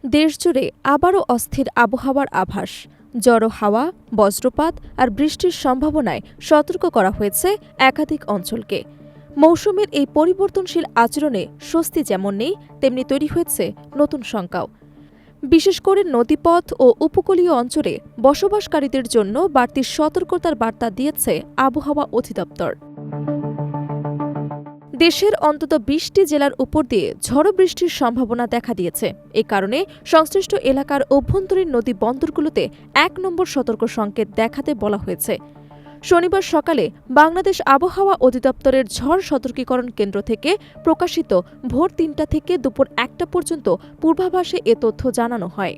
দেশজুড়ে আবারও অস্থির আবহাওয়ার আভাস। জড়ো হাওয়া, বজ্রপাত আর বৃষ্টির সম্ভাবনায় সতর্ক করা হয়েছে একাধিক অঞ্চলকে। মৌসুমের এই পরিবর্তনশীল আচরণে স্বস্তি যেমন নেই, তেমনি তৈরি হয়েছে নতুন শঙ্কাও। বিশেষ করে নদীপথ ও উপকূলীয় অঞ্চলে বসবাসকারীদের জন্য বাড়তি সতর্কতার বার্তা দিয়েছে আবহাওয়া অধিদপ্তর। দেশের অন্তত ২০টি জেলার উপর দিয়ে ঝড়ো বৃষ্টির সম্ভাবনা দেখা দিয়েছে। এ কারণে সংশ্লিষ্ট এলাকার অভ্যন্তরীণ নদী বন্দরগুলোতে ১ নম্বর সতর্ক সংকেত দেখাতে বলা হয়েছে। শনিবার সকালে বাংলাদেশ আবহাওয়া অধিদপ্তরের ঝড় সতর্কীকরণ কেন্দ্র থেকে প্রকাশিত ভোর ৩টা থেকে দুপুর ১টা পর্যন্ত পূর্বাভাসে এ তথ্য জানানো হয়।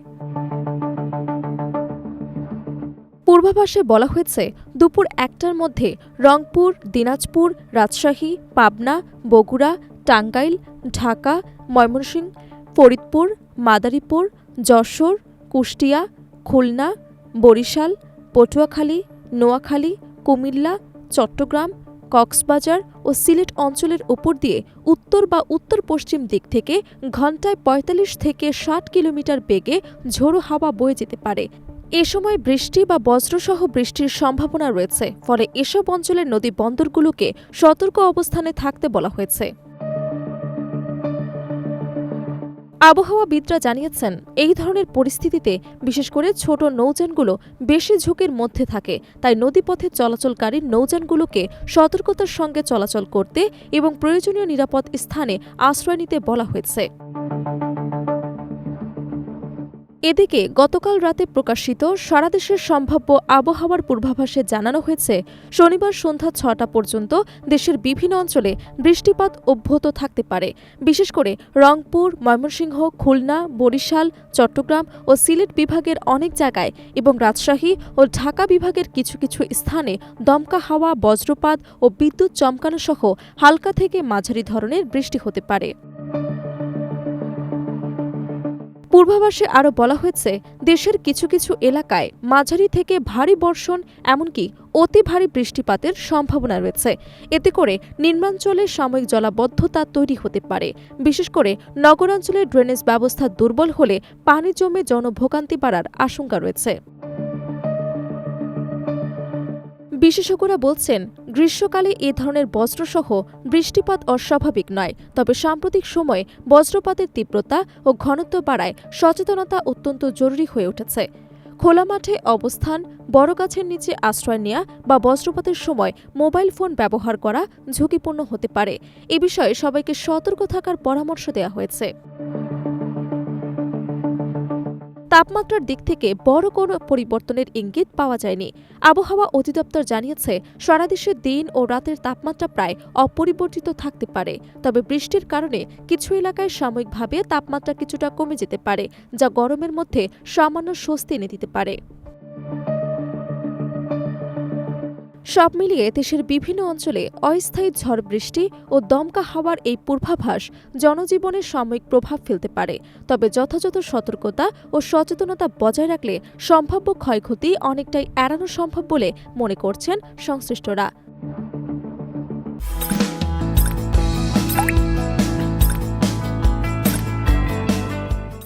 পূর্বাভাসে বলা হয়েছে, দুপুর ১টার মধ্যে রংপুর, দিনাজপুর, রাজশাহী, পাবনা, বগুড়া, টাঙ্গাইল, ঢাকা, ময়মনসিংহ, ফরিদপুর, মাদারীপুর, যশোর, কুষ্টিয়া, খুলনা, বরিশাল, পটুয়াখালী, নোয়াখালী, কুমিল্লা, চট্টগ্রাম, কক্সবাজার ও সিলেট অঞ্চলের উপর দিয়ে উত্তর বা উত্তর-পশ্চিম দিক থেকে ঘণ্টায় ৪৫ থেকে ৬০ কিলোমিটার বেগে ঝোড়ো হাওয়া বয়ে যেতে পারে। এ সময় বৃষ্টি বা বজ্রসহ বৃষ্টির সম্ভাবনা রয়েছে, ফলে এসব অঞ্চলের নদী বন্দরগুলোকে সতর্ক অবস্থানে থাকতে বলা হয়েছে। আবহাওয়াবিদরা জানিয়েছেন, এই ধরনের পরিস্থিতিতে বিশেষ করে ছোট নৌযানগুলো বেশি ঝুঁকির মধ্যে থাকে, তাই নদীপথে চলাচলকারী নৌযানগুলোকে সতর্কতার সঙ্গে চলাচল করতে এবং প্রয়োজনীয় নিরাপদ স্থানে আশ্রয় নিতে বলা হয়েছে। এদিকে গতকাল রাতে প্রকাশিত সারা দেশের সম্ভাব্য আবহাওয়ার পূর্বাভাসে জানানো হয়েছে, শনিবার সন্ধ্যা ৬টা পর্যন্ত দেশের বিভিন্ন অঞ্চলে বৃষ্টিপাত অব্যাহত থাকতে পারে। বিশেষ করে রংপুর, ময়মনসিংহ, খুলনা, বরিশাল, চট্টগ্রাম ও সিলেট বিভাগের অনেক জায়গায় এবং রাজশাহী ও ঢাকা বিভাগের কিছু কিছু স্থানে দমকা হাওয়া, বজ্রপাত ও বিদ্যুৎ চমকানো সহ হালকা থেকে মাঝারি ধরনের বৃষ্টি হতে পারে। পূর্বাভাসে আরও বলা হয়েছে, দেশের কিছু কিছু এলাকায় মাঝারি থেকে ভারী বর্ষণ, এমনকি অতি ভারী বৃষ্টিপাতের সম্ভাবনা রয়েছে। এতে করে নিম্নাঞ্চলে সাময়িক জলাবদ্ধতা তৈরি হতে পারে। বিশেষ করে নগরাঞ্চলের ড্রেনেজ ব্যবস্থা দুর্বল হলে পানি জমে জনভোগান্তি বাড়ার আশঙ্কা রয়েছে। বিশেষজ্ঞরা বলছেন, গ্রীষ্মকালে এ ধরনের বজ্রসহ বৃষ্টিপাত অস্বাভাবিক নয়, তবে সাম্প্রতিক সময়ে বজ্রপাতের তীব্রতা ও ঘনত্ব বাড়ায় সচেতনতা অত্যন্ত জরুরি হয়ে উঠেছে। খোলা মাঠে অবস্থান, বড় গাছের নিচে আশ্রয় নেওয়া বা বজ্রপাতের সময় মোবাইল ফোন ব্যবহার করা ঝুঁকিপূর্ণ হতে পারে। এ বিষয়ে সবাইকে সতর্ক থাকার পরামর্শ দেওয়া হয়েছে। তাপমাত্রার দিক থেকে বড় কোনো পরিবর্তনের ইঙ্গিত পাওয়া যায়নি। আবহাওয়া অধিদপ্তর জানিয়েছে, সারা দেশে দিন ও রাতের তাপমাত্রা প্রায় অপরিবর্তিত থাকতে পারে, তবে বৃষ্টির কারণে কিছু এলাকায় সাময়িকভাবে তাপমাত্রা কিছুটা কমে যেতে পারে, যা গরমের মধ্যে সামান্য স্বস্তি এনে দিতে পারে। সব মিলিয়ে দেশের বিভিন্ন অঞ্চলে অস্থায়ী ঝড় বৃষ্টি ও দমকা হাওয়ার এই পূর্বাভাস জনজীবনে সাময়িক প্রভাব ফেলতে পারে, তবে যথাযথ সতর্কতা ও সচেতনতা বজায় রাখলে সম্ভাব্য ক্ষয়ক্ষতি অনেকটাই এড়ানো সম্ভব বলে মনে করছেন সংশ্লিষ্টরা।